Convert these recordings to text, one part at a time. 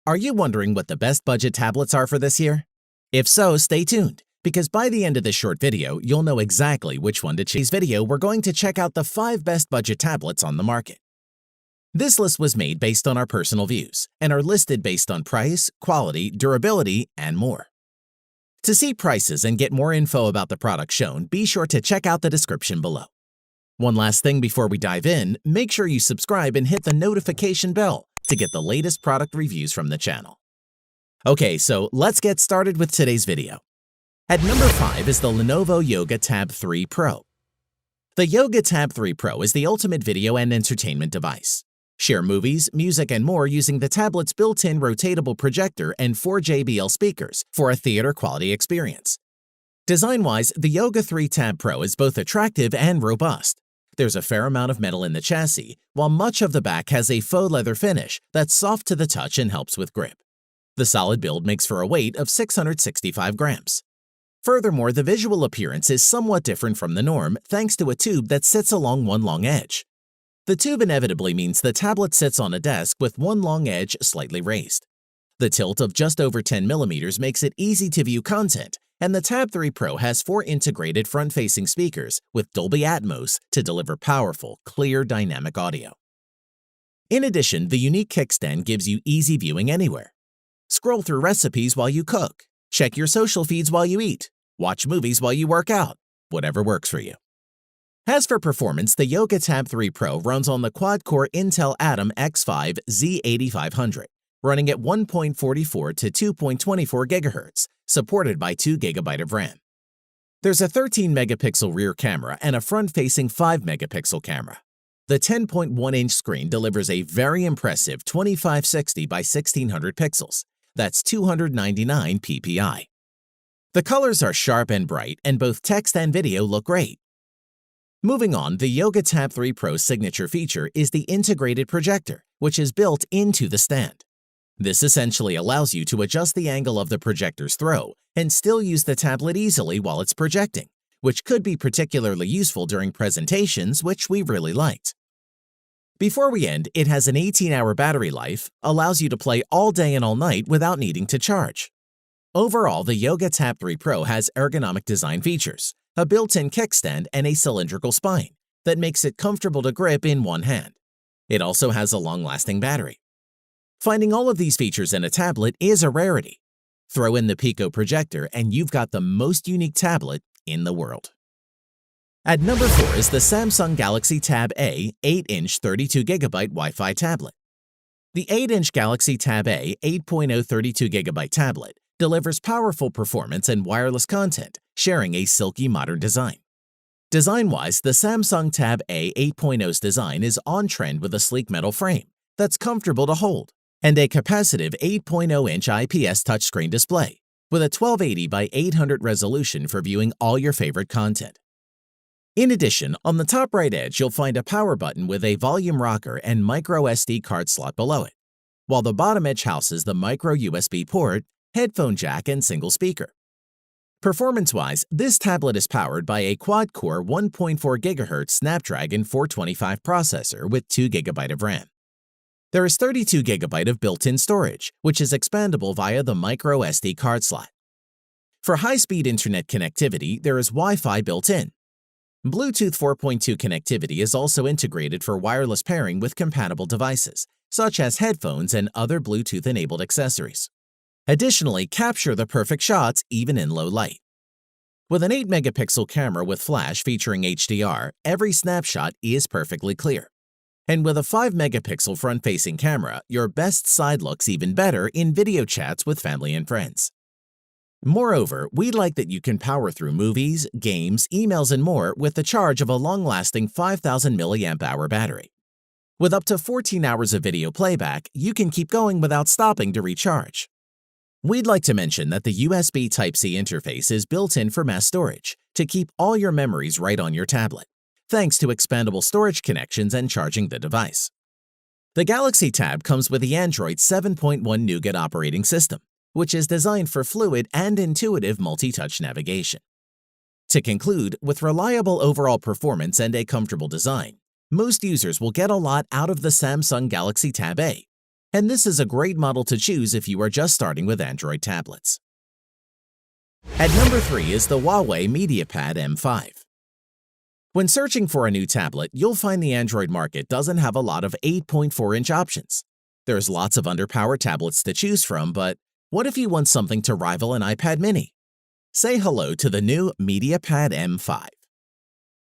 Are you wondering what the best budget tablets are for this year? If so, stay tuned, because by the end of this short video, you'll know exactly which one to choose. In this video, we're going to check out the 5 best budget tablets on the market. This list was made based on our personal views and are listed based on price, quality, durability, and more. To see prices and get more info about the products shown, be sure to check out the description below. One last thing before we dive in, make sure you subscribe and hit the notification bell to get the latest product reviews from the channel. Okay, so let's get started with today's video. At number 5 is the Lenovo Yoga Tab 3 Pro. The Yoga Tab 3 Pro is the ultimate video and entertainment device. Share movies, music, and more using the tablet's built-in rotatable projector and 4 JBL speakers for a theater-quality experience. Design-wise, the Yoga 3 Tab Pro is both attractive and robust. There's a fair amount of metal in the chassis, while much of the back has a faux leather finish that's soft to the touch and helps with grip. The solid build makes for a weight of 665 grams. Furthermore, the visual appearance is somewhat different from the norm thanks to a tube that sits along one long edge. The tube inevitably means the tablet sits on a desk with one long edge slightly raised. The tilt of just over 10 millimeters makes it easy to view content, and the Tab 3 Pro has 4 integrated front-facing speakers with Dolby Atmos to deliver powerful, clear, dynamic audio. In addition, the unique kickstand gives you easy viewing anywhere. Scroll through recipes while you cook, check your social feeds while you eat, watch movies while you work out, whatever works for you. As for performance, the Yoga Tab 3 Pro runs on the quad-core Intel Atom X5 Z8500, running at 1.44 to 2.24 GHz, supported by 2 GB of RAM. There's a 13-megapixel rear camera and a front-facing 5-megapixel camera. The 10.1-inch screen delivers a very impressive 2560 by 1600 pixels. That's 299 ppi. The colors are sharp and bright, and both text and video look great. Moving on, the Yoga Tab 3 Pro's signature feature is the integrated projector, which is built into the stand. This essentially allows you to adjust the angle of the projector's throw and still use the tablet easily while it's projecting, which could be particularly useful during presentations, which we really liked. Before we end, it has an 18-hour battery life, allows you to play all day and all night without needing to charge. Overall, the Yoga Tab 3 Pro has ergonomic design features, a built-in kickstand, and a cylindrical spine that makes it comfortable to grip in one hand. It also has a long-lasting battery. Finding all of these features in a tablet is a rarity. Throw in the Pico projector and you've got the most unique tablet in the world. At number 4 is the Samsung Galaxy Tab A 8-inch 32GB Wi-Fi tablet. The 8-inch Galaxy Tab A 8.0 32GB tablet delivers powerful performance and wireless content, sharing a silky modern design. Design-wise, the Samsung Tab A 8.0's design is on trend with a sleek metal frame that's comfortable to hold, and a capacitive 8.0-inch IPS touchscreen display with a 1280 by 800 resolution for viewing all your favorite content. In addition, on the top right edge, you'll find a power button with a volume rocker and micro SD card slot below it, while the bottom edge houses the micro USB port, headphone jack, and single speaker. Performance-wise, this tablet is powered by a quad-core 1.4 GHz Snapdragon 425 processor with 2 GB of RAM. There is 32 GB of built-in storage, which is expandable via the micro SD card slot. For high-speed internet connectivity, there is Wi-Fi built in. Bluetooth 4.2 connectivity is also integrated for wireless pairing with compatible devices, such as headphones and other Bluetooth-enabled accessories. Additionally, capture the perfect shots even in low light. With an 8-megapixel camera with flash featuring HDR, every snapshot is perfectly clear. And with a 5-megapixel front-facing camera, your best side looks even better in video chats with family and friends. Moreover, we like that you can power through movies, games, emails, and more with the charge of a long-lasting 5,000 mAh battery. With up to 14 hours of video playback, you can keep going without stopping to recharge. We'd like to mention that the USB Type-C interface is built in for mass storage to keep all your memories right on your tablet, thanks to expandable storage connections and charging the device. The Galaxy Tab comes with the Android 7.1 Nougat operating system, which is designed for fluid and intuitive multi-touch navigation. To conclude, with reliable overall performance and a comfortable design, most users will get a lot out of the Samsung Galaxy Tab A. And this is a great model to choose if you are just starting with Android tablets. At number 3 is the Huawei MediaPad M5. When searching for a new tablet, you'll find the Android market doesn't have a lot of 8.4-inch options. There's lots of underpowered tablets to choose from, but what if you want something to rival an iPad mini? Say hello to the new MediaPad M5.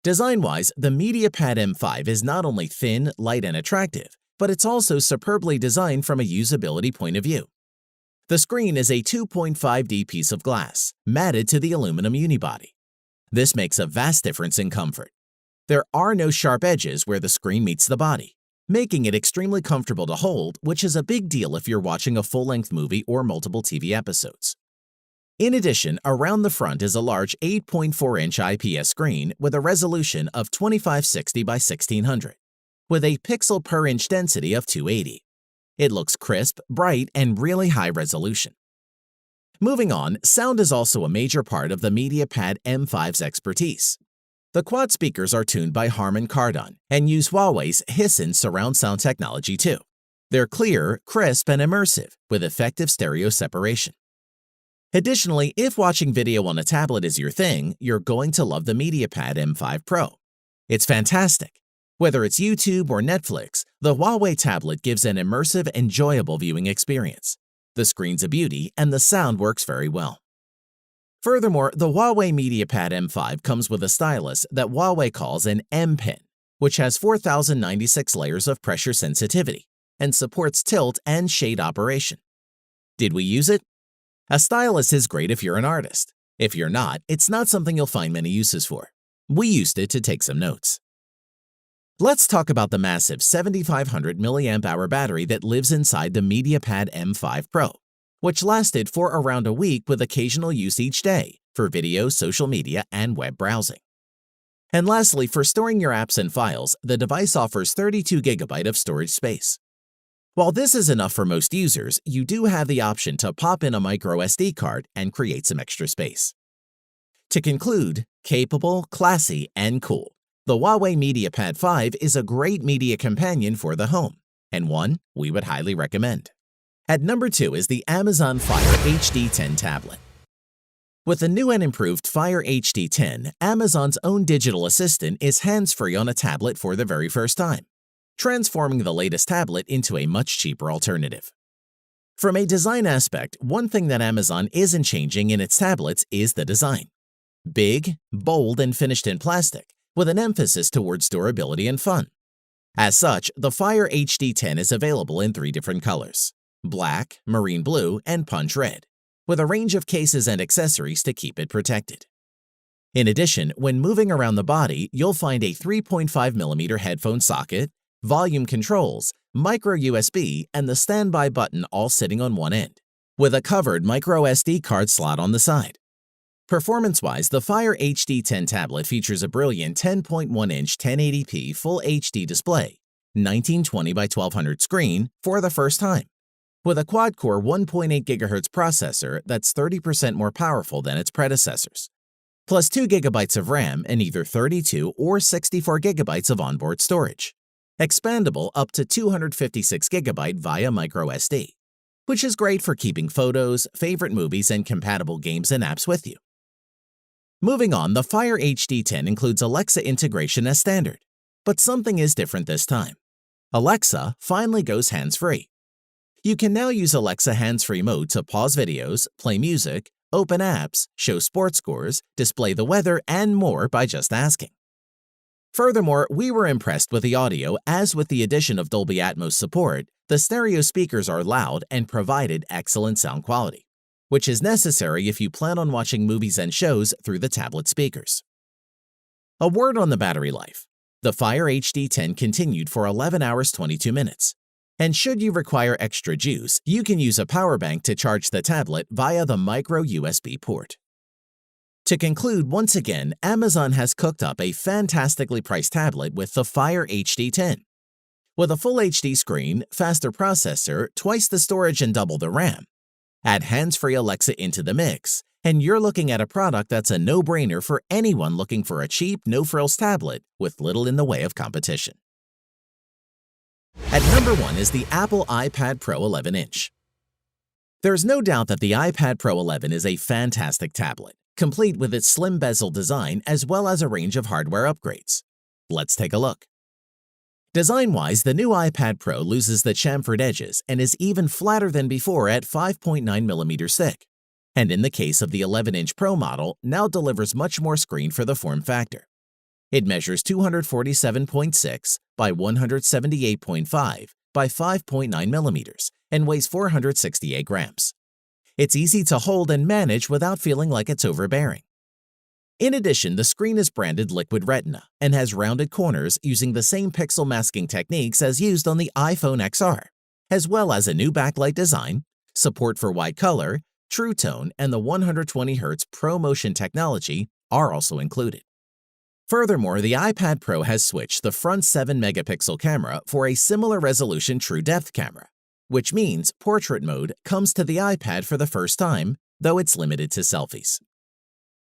Design-wise, the MediaPad M5 is not only thin, light, and attractive, but it's also superbly designed from a usability point of view. The screen is a 2.5D piece of glass, matted to the aluminum unibody. This makes a vast difference in comfort. There are no sharp edges where the screen meets the body, making it extremely comfortable to hold, which is a big deal if you're watching a full-length movie or multiple TV episodes. In addition, around the front is a large 8.4-inch IPS screen with a resolution of 2560 by 1600, with a pixel per inch density of 280. It looks crisp, bright, and really high resolution. Moving on, sound is also a major part of the MediaPad M5's expertise. The quad speakers are tuned by Harman Kardon and use Huawei's Hisense surround sound technology too. They're clear, crisp, and immersive, with effective stereo separation. Additionally, if watching video on a tablet is your thing, you're going to love the MediaPad M5 Pro. It's fantastic. Whether it's YouTube or Netflix, the Huawei tablet gives an immersive, enjoyable viewing experience. The screen's a beauty, and the sound works very well. Furthermore, the Huawei MediaPad M5 comes with a stylus that Huawei calls an M Pen, which has 4096 layers of pressure sensitivity and supports tilt and shade operation. Did we use it? A stylus is great if you're an artist. If you're not, it's not something you'll find many uses for. We used it to take some notes. Let's talk about the massive 7500 mAh battery that lives inside the MediaPad M5 Pro, which lasted for around a week with occasional use each day for video, social media, and web browsing. And lastly, for storing your apps and files, the device offers 32 GB of storage space. While this is enough for most users, you do have the option to pop in a micro SD card and create some extra space. To conclude, capable, classy, and cool, the Huawei MediaPad 5 is a great media companion for the home, and one we would highly recommend. At number 2 is the Amazon Fire HD 10 tablet. With the new and improved Fire HD 10, Amazon's own digital assistant is hands-free on a tablet for the very first time, transforming the latest tablet into a much cheaper alternative. From a design aspect, one thing that Amazon isn't changing in its tablets is the design. Big, bold, and finished in plastic, with an emphasis towards durability and fun. As such, the Fire HD 10 is available in 3 different colors: black, marine blue, and punch red, with a range of cases and accessories to keep it protected. In addition, when moving around the body, you'll find a 3.5mm headphone socket, volume controls, micro USB, and the standby button all sitting on one end, with a covered micro SD card slot on the side. Performance-wise, the Fire HD 10 tablet features a brilliant 10.1-inch 1080p Full HD display, 1920 by 1200 screen for the first time, with a quad-core 1.8 GHz processor that's 30% more powerful than its predecessors, plus 2 GB of RAM and either 32 or 64 GB of onboard storage, expandable up to 256 GB via microSD, which is great for keeping photos, favorite movies, and compatible games and apps with you. Moving on, the Fire HD 10 includes Alexa integration as standard, but something is different this time. Alexa finally goes hands-free. You can now use Alexa hands-free mode to pause videos, play music, open apps, show sports scores, display the weather, and more by just asking. Furthermore, we were impressed with the audio, as with the addition of Dolby Atmos support, the stereo speakers are loud and provided excellent sound quality, which is necessary if you plan on watching movies and shows through the tablet speakers. A word on the battery life. The Fire HD 10 continued for 11 hours 22 minutes. And should you require extra juice, you can use a power bank to charge the tablet via the micro USB port. To conclude, once again, Amazon has cooked up a fantastically priced tablet with the Fire HD 10. With a full HD screen, faster processor, twice the storage, and double the RAM. Add hands-free Alexa into the mix, and you're looking at a product that's a no-brainer for anyone looking for a cheap, no-frills tablet with little in the way of competition. At number 1 is the Apple iPad Pro 11-inch. There's no doubt that the iPad Pro 11 is a fantastic tablet, complete with its slim bezel design as well as a range of hardware upgrades. Let's take a look. Design-wise, the new iPad Pro loses the chamfered edges and is even flatter than before at 5.9mm thick. And in the case of the 11-inch Pro model, now delivers much more screen for the form factor. It measures 247.6 by 178.5 by 5.9mm and weighs 468 grams. It's easy to hold and manage without feeling like it's overbearing. In addition, the screen is branded Liquid Retina and has rounded corners using the same pixel masking techniques as used on the iPhone XR, as well as a new backlight design, support for wide color, True Tone, and the 120Hz ProMotion technology are also included. Furthermore, the iPad Pro has switched the front 7-megapixel camera for a similar resolution true depth camera, which means portrait mode comes to the iPad for the first time, though it's limited to selfies.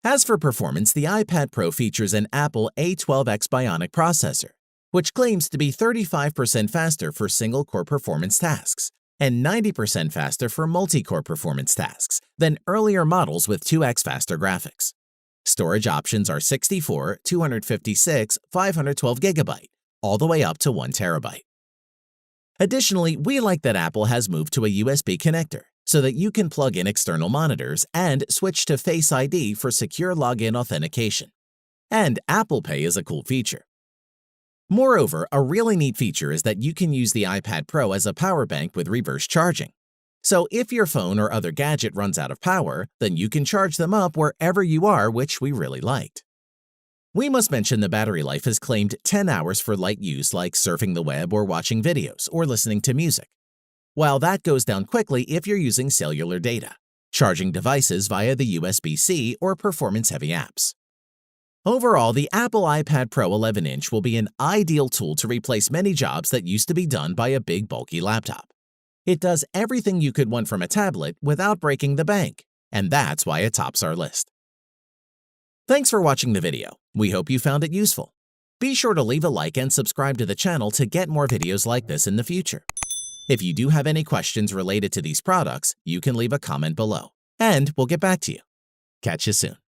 As for performance, the iPad Pro features an Apple A12X Bionic processor, which claims to be 35% faster for single-core performance tasks and 90% faster for multi-core performance tasks than earlier models with 2x faster graphics. Storage options are 64, 256, 512GB, all the way up to 1 terabyte. Additionally, we like that Apple has moved to a USB connector so that you can plug in external monitors and switch to Face ID for secure login authentication. And Apple Pay is a cool feature. Moreover, a really neat feature is that you can use the iPad Pro as a power bank with reverse charging. So if your phone or other gadget runs out of power, then you can charge them up wherever you are, which we really liked. We must mention the battery life is claimed 10 hours for light use like surfing the web or watching videos or listening to music, while that goes down quickly if you're using cellular data, charging devices via the USB-C or performance-heavy apps. Overall, the Apple iPad Pro 11-inch will be an ideal tool to replace many jobs that used to be done by a big, bulky laptop. It does everything you could want from a tablet without breaking the bank, and that's why it tops our list. Thanks for watching the video. We hope you found it useful. Be sure to leave a like and subscribe to the channel to get more videos like this in the future. If you do have any questions related to these products, you can leave a comment below, and we'll get back to you. Catch you soon.